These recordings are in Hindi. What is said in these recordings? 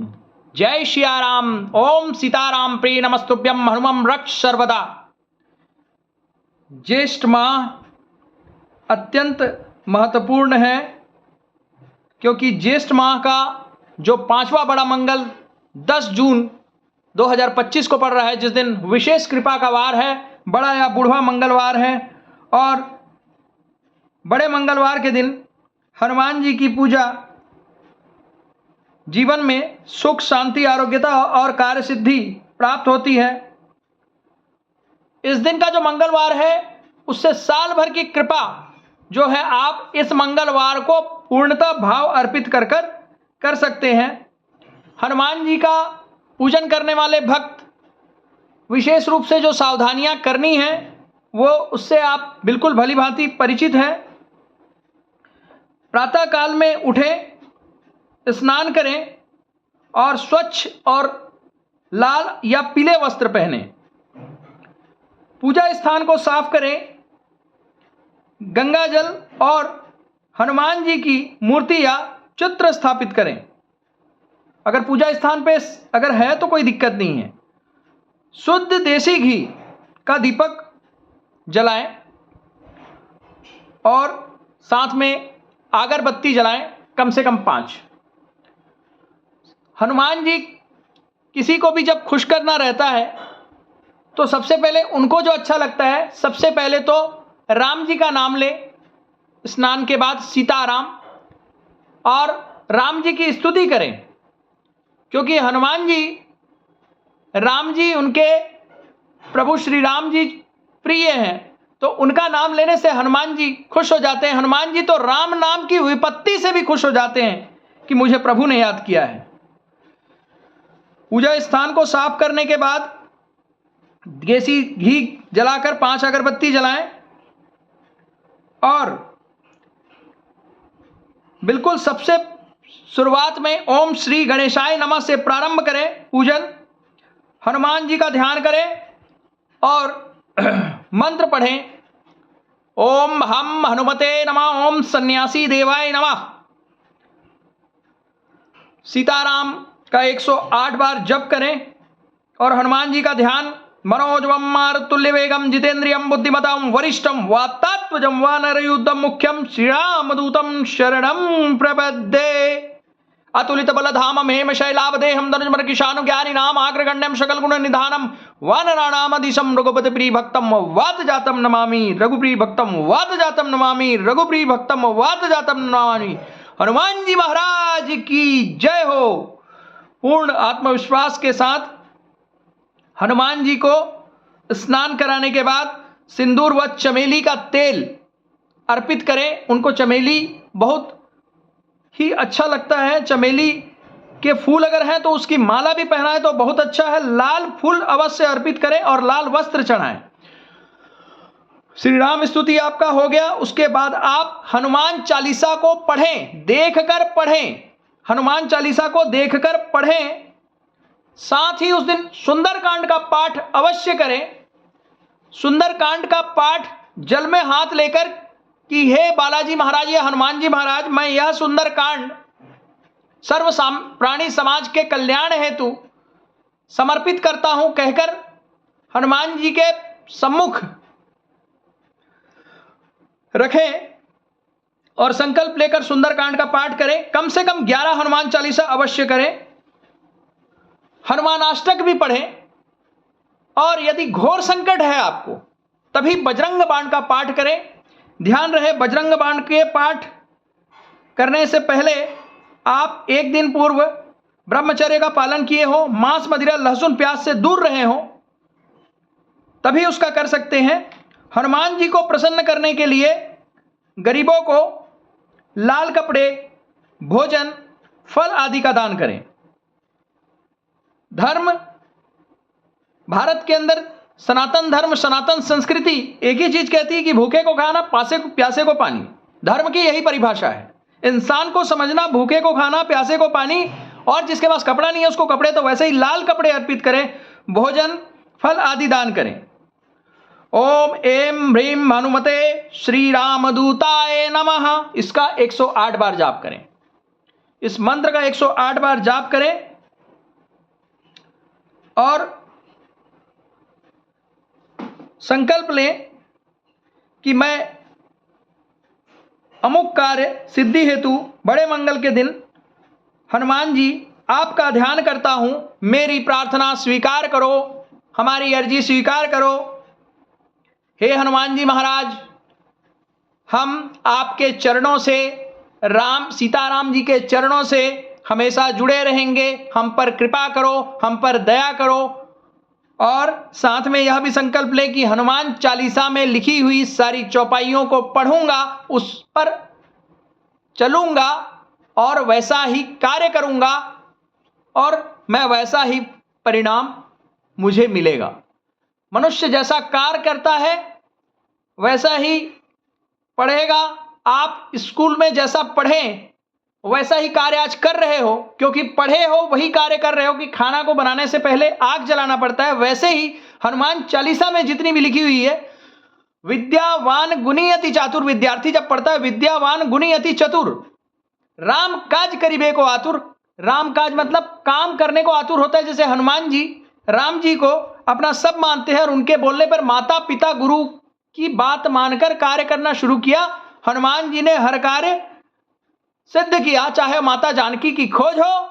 जय श्रिया राम। ओम सीताराम प्रिय नमस्तुभ्यम हनुमं रक्ष सर्वदा। ज्येष्ठ माह अत्यंत महत्वपूर्ण है, क्योंकि ज्येष्ठ माह का जो 5वां बड़ा मंगल 10 जून 2025 को पड़ रहा है, जिस दिन विशेष कृपा का वार है, बड़ा या बूढ़वा मंगलवार है। और बड़े मंगलवार के दिन हनुमान जी की पूजा जीवन में सुख शांति आरोग्यता और कार्य सिद्धि प्राप्त होती है। इस दिन का जो मंगलवार है उससे साल भर की कृपा जो है आप इस मंगलवार को पूर्णतः भाव अर्पित कर सकते हैं। हनुमान जी का पूजन करने वाले भक्त विशेष रूप से जो सावधानियां करनी है वो उससे आप बिल्कुल भली भांति परिचित हैं। प्रातः काल में उठें, स्नान करें और स्वच्छ और लाल या पीले वस्त्र पहनें। पूजा स्थान को साफ करें, गंगा जल और हनुमान जी की मूर्ति या चित्र स्थापित करें। अगर पूजा स्थान पे अगर है तो कोई दिक्कत नहीं है। शुद्ध देसी घी का दीपक जलाएं और साथ में अगरबत्ती जलाएं, कम से कम 5। हनुमान जी किसी को भी जब खुश करना रहता है तो सबसे पहले उनको जो अच्छा लगता है, सबसे पहले तो राम जी का नाम ले, स्नान के बाद सीताराम और राम जी की स्तुति करें, क्योंकि हनुमान जी राम जी उनके प्रभु श्री राम जी प्रिय हैं, तो उनका नाम लेने से हनुमान जी खुश हो जाते हैं। हनुमान जी तो राम नाम की विपत्ति से भी खुश हो जाते हैं कि मुझे प्रभु ने याद किया है। पूजा स्थान को साफ करने के बाद देसी घी जलाकर 5 अगरबत्ती जलाएं और बिल्कुल सबसे शुरुआत में ओम श्री गणेशाय नमः से प्रारंभ करें पूजन। हनुमान जी का ध्यान करें और मंत्र पढ़ें। ओम हम हनुमते नमः, ओम सन्यासी देवाय नमः। सीताराम का 108 बार जप करें और हनुमान जी का ध्यान। मनोजवम मारुतुल्य वेगम जितेंद्रियम बुद्धिमताम वरिष्ठम वातात्मजम वानरयुद्धम मुख्यम श्रीरामदूतम शरणम प्रपद्ये। अतुलित बलधाम हेम शैलावदेहम धनुजमर किशानु ज्ञानी नाम आग्रगण्यम सकल गुण निधानम वानराणाम दिशम रघुपति प्रिय भक्तम वात जातम नमामि रघुप्रिय भक्तम वात जातम नमामि रघुप्रिय भक्तम वात जातम नमामि। हनुमान जी महाराज की जय हो। पूर्ण आत्मविश्वास के साथ हनुमान जी को स्नान कराने के बाद सिंदूर व चमेली का तेल अर्पित करें। उनको चमेली बहुत ही अच्छा लगता है। चमेली के फूल अगर हैं तो उसकी माला भी पहनाएं तो बहुत अच्छा है। लाल फूल अवश्य अर्पित करें और लाल वस्त्र चढ़ाएं। श्री राम स्तुति आपका हो गया। उसके बाद आप हनुमान चालीसा को पढ़ें, देखकर पढ़ें। हनुमान चालीसा को देखकर पढ़ें। साथ ही उस दिन सुंदरकांड का पाठ अवश्य करें। सुंदरकांड का पाठ जल में हाथ लेकर कि हे बालाजी महाराज या हनुमान जी महाराज, मैं यह सुंदरकांड सर्व प्राणी समाज के कल्याण हेतु समर्पित करता हूं कहकर हनुमान जी के सम्मुख रखें और संकल्प लेकर सुंदरकांड का पाठ करें। कम से कम 11 हनुमान चालीसा अवश्य करें। हनुमानाष्टक भी पढ़ें और यदि घोर संकट है आपको तभी बजरंग बाण का पाठ करें। ध्यान रहे, बजरंग बाण के पाठ करने से पहले आप एक दिन पूर्व ब्रह्मचर्य का पालन किए हो, मांस मदिरा लहसुन प्याज से दूर रहे हो, तभी उसका कर सकते हैं। हनुमान जी को प्रसन्न करने के लिए गरीबों को लाल कपड़े, भोजन, फल आदि का दान करें। धर्म भारत के अंदर सनातन धर्म, सनातन संस्कृति एक ही चीज कहती है कि भूखे को खाना, प्यासे को पानी। धर्म की यही परिभाषा है। इंसान को समझना, भूखे को खाना, प्यासे को पानी, और जिसके पास कपड़ा नहीं है उसको कपड़े, तो वैसे ही लाल कपड़े अर्पित करें, भोजन, फल आदि दान करें। ओम एम ह्रीम हनुमते श्री रामदूताय नमः, इसका 108 बार जाप करें। इस मंत्र का 108 बार जाप करें और संकल्प लें कि मैं अमुक कार्य सिद्धि हेतु बड़े मंगल के दिन हनुमान जी आपका ध्यान करता हूं, मेरी प्रार्थना स्वीकार करो, हमारी अर्जी स्वीकार करो। हे हनुमान जी महाराज, हम आपके चरणों से, सीताराम जी के चरणों से हमेशा जुड़े रहेंगे, हम पर कृपा करो, हम पर दया करो। और साथ में यह भी संकल्प ले कि हनुमान चालीसा में लिखी हुई सारी चौपाइयों को पढ़ूंगा, उस पर चलूंगा और वैसा ही कार्य करूंगा और मैं वैसा ही परिणाम मुझे मिलेगा। मनुष्य जैसा कार्य करता है वैसा ही पढ़ेगा। आप स्कूल में जैसा पढ़ें वैसा ही कार्य आज कर रहे हो, क्योंकि पढ़े हो वही कार्य कर रहे हो कि खाना को बनाने से पहले आग जलाना पड़ता है। वैसे ही हनुमान चालीसा में जितनी भी लिखी हुई है, विद्यावान गुणी अति चातुर, विद्यार्थी जब पढ़ता है विद्यावान गुणी अति चतुर, राम काज करिबे को आतुर। राम काज मतलब काम करने को आतुर होता है। जैसे हनुमान जी राम जी को अपना सब मानते हैं और उनके बोलने पर माता पिता गुरु की बात मानकर कार्य करना शुरू किया। हनुमान जी ने हर कार्य सिद्ध किया, चाहे माता जानकी की खोज हो।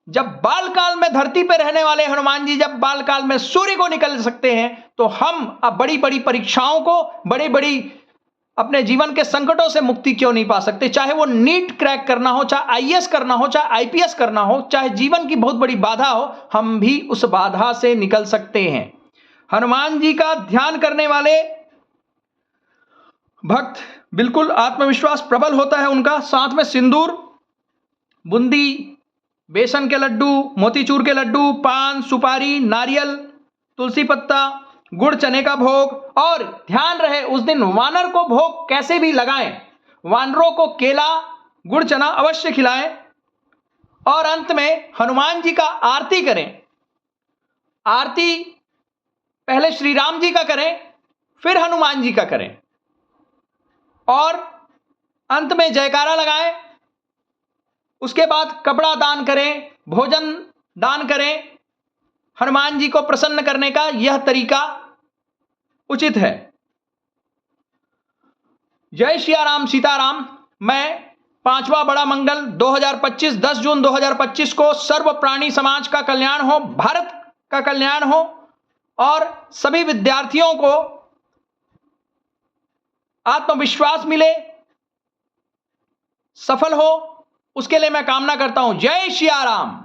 जब बालकाल में धरती पर रहने वाले हनुमान जी जब बालकाल में सूर्य को निकल सकते हैं, तो हम अब बड़ी बड़ी परीक्षाओं को, बड़ी बड़ी अपने जीवन के संकटों से मुक्ति क्यों नहीं पा सकते? चाहे वो नीट क्रैक करना हो, चाहे आईएएस करना हो, चाहे आईपीएस करना हो, चाहे जीवन की बहुत बड़ी बाधा हो, हम भी उस बाधा से निकल सकते हैं। हनुमान जी का ध्यान करने वाले भक्त बिल्कुल आत्मविश्वास प्रबल होता है उनका। साथ में सिंदूर, बूंदी, बेसन के लड्डू, मोतीचूर के लड्डू, पान, सुपारी, नारियल, तुलसी पत्ता, गुड़, चने का भोग। और ध्यान रहे उस दिन वानर को भोग कैसे भी लगाएं, वानरों को केला, गुड़, चना अवश्य खिलाएं। और अंत में हनुमान जी का आरती करें। आरती पहले श्री राम जी का करें, फिर हनुमान जी का करें और अंत में जयकारा लगाएं। उसके बाद कपड़ा दान करें, भोजन दान करें। हनुमान जी को प्रसन्न करने का यह तरीका उचित है। जय श्री राम सीताराम। मैं 5वां बड़ा मंगल 2025 10 जून 2025 को सर्व प्राणी समाज का कल्याण हो, भारत का कल्याण हो और सभी विद्यार्थियों को आत्मविश्वास मिले, सफल हो, उसके लिए मैं कामना करता हूं। जय श्री राम।